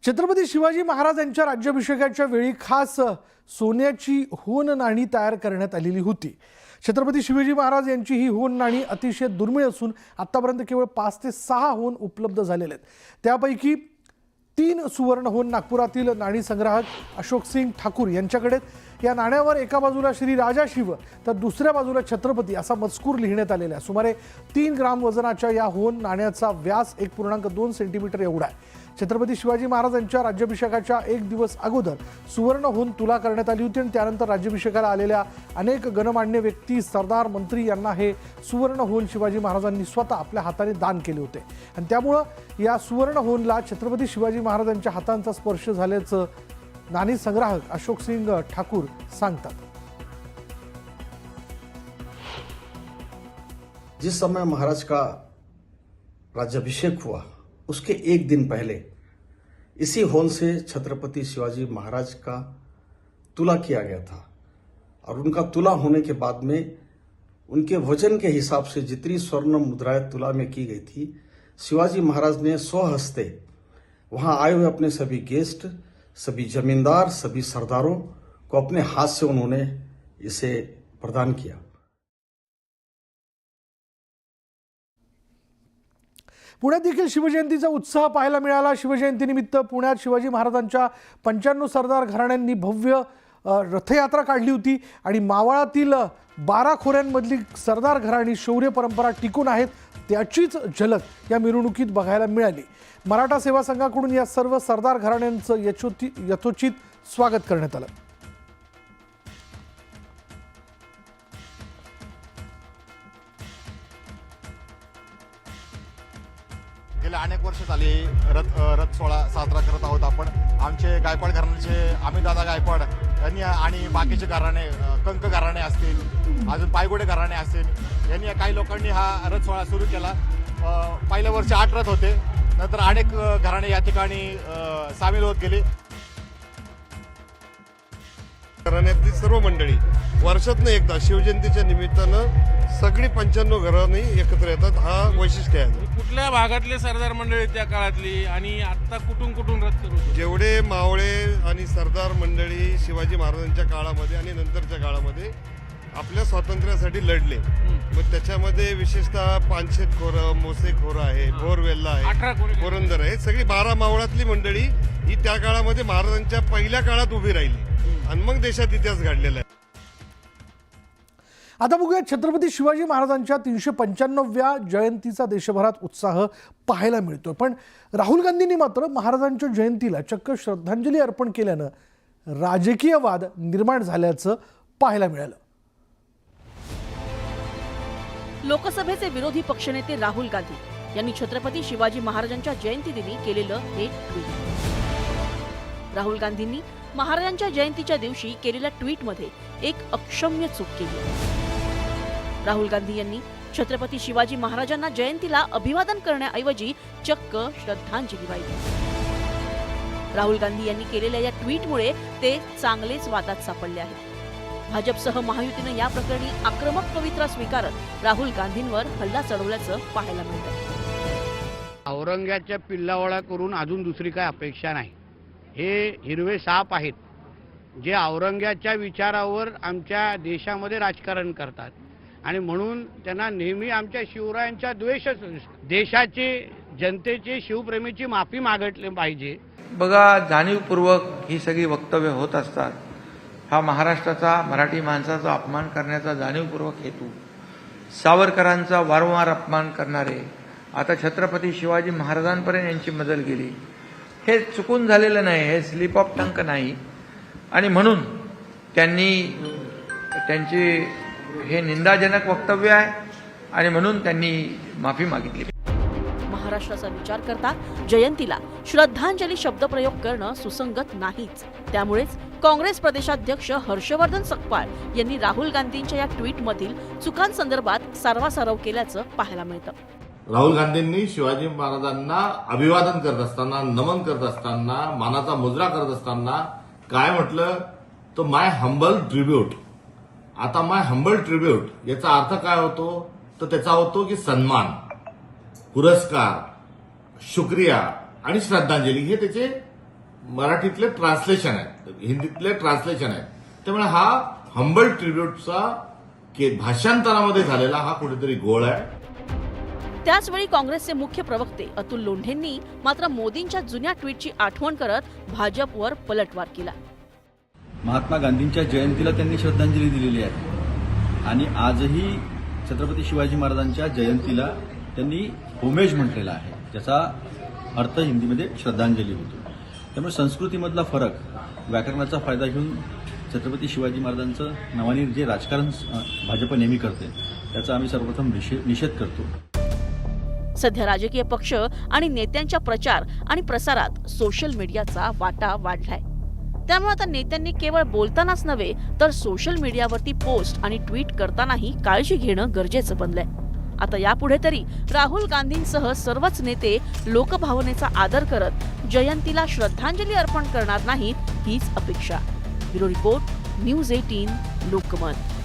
छत्रपती शिवाजी महाराज यांच्या राज्याभिषेकाच्या वेळी खास सोन्याची होन नाणी तयार करण्यात आलेली होती। छत्रपती शिवाजी महाराज यांची ही होन नाणी अतिशय दुर्मिळ असून आतापर्यंत केवळ 5 ते 6 होन उपलब्ध झालेले आहेत। त्यापैकी 3 सुवर्ण होन नागपुरातील नाणी संग्राहक अशोक सिंग ठाकूर यांच्याकडे। या नाण्यावर एका बाजूला श्री राजा शिव तर दुसऱ्या बाजूला छत्रपती असा मजकूर लिहिण्यात आलेला आहे। सुमारे 3 ग्राम वजनाच्या या होन नाण्याचा व्यास 1.2 सेंटीमीटर एवढा आहे। छत्रपती शिवाजी महाराजांच्या राज्याभिषेकाच्या 1 दिवस अगोदर सुवर्ण होन तुला करण्यात आली होती आणि त्यानंतर राज्याभिषेकाला आलेल्या अनेक गणमान्य व्यक्ती, सरदार, मंत्री यांना हे सुवर्ण होन शिवाजी महाराजांनी स्वतः आपल्या हाताने दान केले होते आणि त्यामुळे या सुवर्ण होनला छत्रपती शिवाजी महाराजांच्या हातांचा स्पर्श झाल्याचं नाणी संग्राहक अशोक सिंग ठाकूर सांगतात। जिस समय महाराज का राज्याभिषेक हुआ उसके 1 दिन पहले इसी होन से छत्रपति शिवाजी महाराज का तुला किया गया था और उनका तुला होने के बाद में उनके वजन के हिसाब से जितनी स्वर्ण मुद्राएं तुला में की गई थी, शिवाजी महाराज ने स्वहस्ते वहां आए हुए अपने सभी गेस्ट, सभी जमींदार, सभी सरदारों को अपने हाथ से उन्होंने इसे प्रदान किया। पुण्यात देखील शिवजयंतीचा उत्साह पाहायला मिळाला। शिवजयंतीनिमित्त पुण्यात शिवाजी महाराजांच्या 95 सरदार घराण्यांनी भव्य रथयात्रा काढली होती आणि मावळातील 12 खोऱ्यांमधली सरदार घराणी शौर्य परंपरा टिकून आहेत त्याचीच झलक या मिरवणुकीत बघायला मिळाली। मराठा सेवा संघाकडून या सर्व सरदार घराण्यांचं यथोचित स्वागत करण्यात आलं। गेल्या अनेक वर्ष झाली रथ सोहळा साजरा करत आहोत आपण। आमचे गायकवाड घराण्याचे अमितदादा गायकवाड यांनी आणि बाकीचे घराणे, कंक घराणे असतील, अजून पायगुडे घराणे असतील, यांनी काही लोकांनी हा रथ सोहळा सुरू केला। पहिल्या वर्षी 8 रथ होते, नंतर अनेक घराणे या ठिकाणी सामील होत गेली। घराण्यातली सर्व मंडळी वर्षातनं एकदा शिवजयंतीच्या निमित्तानं सगळी 95 घरांनी एकत्र येतात, हा वैशिष्ट्य आहे। कुठल्या भागातले सरदार मंडळी त्या काळातली आणि आता कुठून रथ सुरू होते? जेवढे मावळे आणि सरदार मंडळी शिवाजी महाराजांच्या काळामध्ये आणि नंतरच्या काळामध्ये आपल्या स्वातंत्र्यासाठी लढले, मग त्याच्यामध्ये विशेषतः पानशेत खोरं, मोसे खोरं आहे, बोरवेल्ला आहे, पुरंदर आहे, सगळी 12 मावळातली मंडळी ही त्या काळामध्ये महाराजांच्या पहिल्या काळात उभी राहिली आणि मग देशात इतिहास घडलेला आहे। आता बघूया छत्रपती शिवाजी महाराजांच्या 395व्या जयंतीचा देशभरात उत्साह पाहायला मिळतोय। पण राहुल गांधींनी मात्र महाराजांच्या जयंतीला चक्क श्रद्धांजली अर्पण केल्यानं राजकीय वाद निर्माण झाल्याचं पाहायला मिळालं। लोकसभेचे विरोधी पक्षनेते राहुल गांधी यांनी छत्रपती शिवाजी महाराजांच्या जयंतीदिनी केलेलं हे ट्विट। राहुल गांधींनी महाराजांच्या जयंतीच्या दिवशी केलेल्या ट्विटमध्ये एक अक्षम्य चूक केली। राहुल गांधी यांनी छत्रपती शिवाजी महाराजांना जयंतीला अभिवादन करण्याऐवजी चक्क श्रद्धांजली वाहिली। राहुल गांधी यांनी केलेल्या या ट्विटमुळे ते चांगलेच वादात सापडले आहेत। भाजपसह महायुतीनं या प्रकरणी आक्रमक पवित्रा स्वीकारत राहुल गांधींवर हल्ला चढवल्याचं पाहायला मिळतं। औरंग्याच्या पिल्लावळा करून अजून दुसरी काय अपेक्षा नाही। हे हिरवे साप आहेत जे औरंग्याच्या विचारावर आमच्या देशामध्ये राजकारण करतात आणि म्हणून त्यांना नेहमी आमच्या शिवरायांचा द्वेषच। देशाची, जनतेची, शिवप्रेमीची माफी मागितली पाहिजे। बघा, जाणीवपूर्वक ही सगळी वक्तव्य होत असतात। हा महाराष्ट्राचा, मराठी माणसाचा अपमान करण्याचा जाणीवपूर्वक हेतू, सावरकरांचा वारंवार अपमान करणारे आता छत्रपती शिवाजी महाराजांपर्यंत यांची मजल गेली, हे चुकून झालेलं नाही, हे स्लिप ऑफ टंक नाही आणि म्हणून त्यांची हे निंदाजनक वक्तव्य आहे आणि म्हणून त्यांनी माफी मागितली। महाराष्ट्राचा विचार करता जयंतीला श्रद्धांजली शब्दप्रयोग करणं सुसंगत नाहीच। त्यामुळेच काँग्रेस प्रदेशाध्यक्ष हर्षवर्धन सकपाळ यांनी राहुल गांधींच्या या ट्विटमधील चुकांसंदर्भात सारवासारव केल्याचं पाहायला मिळतं। राहुल गांधींनी शिवाजी महाराजांना अभिवादन करत असताना, नमन करत असताना, मानाचा मुजरा करत असताना काय म्हटलं, तो माय हंबल ट्रिब्यूट। आता माय हंबल ट्रिब्यूट याचा अर्थ काय होतो, तर त्याचा होतो की सन्मान, पुरस्कार, शुक्रिया आणि श्रद्धांजली हे त्याचे मराठीतले ट्रान्सलेशन आहेत, हिंदीतले ट्रान्सलेशन आहेत. त्यामुळे हा हंबल ट्रिब्यूटचा भाषांतरामध्ये झालेला हा कुठेतरी गोळ आहे. त्याचवेळी काँग्रेसचे मुख्य प्रवक्ते अतुल लोंढेंनी मात्र मोदींच्या जुन्या ट्विटची आठवण करत भाजपवर पलटवार केला. महात्मा गांधींच्या जयंतीला त्यांनी श्रद्धांजली दिलेली आहे आणि आजही छत्रपती शिवाजी महाराजांच्या जयंतीला त्यांनी होमेज म्हटलेला आहे, ज्याचा अर्थ हिंदीमध्ये श्रद्धांजली होतो. त्यामुळे संस्कृतीमधला फरक, व्याकरणाचा फायदा घेऊन छत्रपती शिवाजी महाराजांचं नावाने जे राजकारण भाजप नेहमी करते त्याचा आम्ही सर्वप्रथम निषेध करतो. सध्या राजकीय पक्ष आणि नेत्यांच्या प्रचार आणि प्रसारात सोशल मीडियाचा वाटा वाढलाय. त्यामुळे आता नेत्यांनी केवळ बोलतानाच नव्हे तर सोशल मीडियावरती पोस्ट आणि ट्विट करतानाही काळजी घेणं गरजेचं बनलंय. आता यापुढे तरी राहुल गांधींसह सर्वच नेते लोकभावनेचा आदर करत जयंतीला श्रद्धांजली अर्पण करणार नाहीत हीच अपेक्षा. Bureau report, news 18 Lokmat.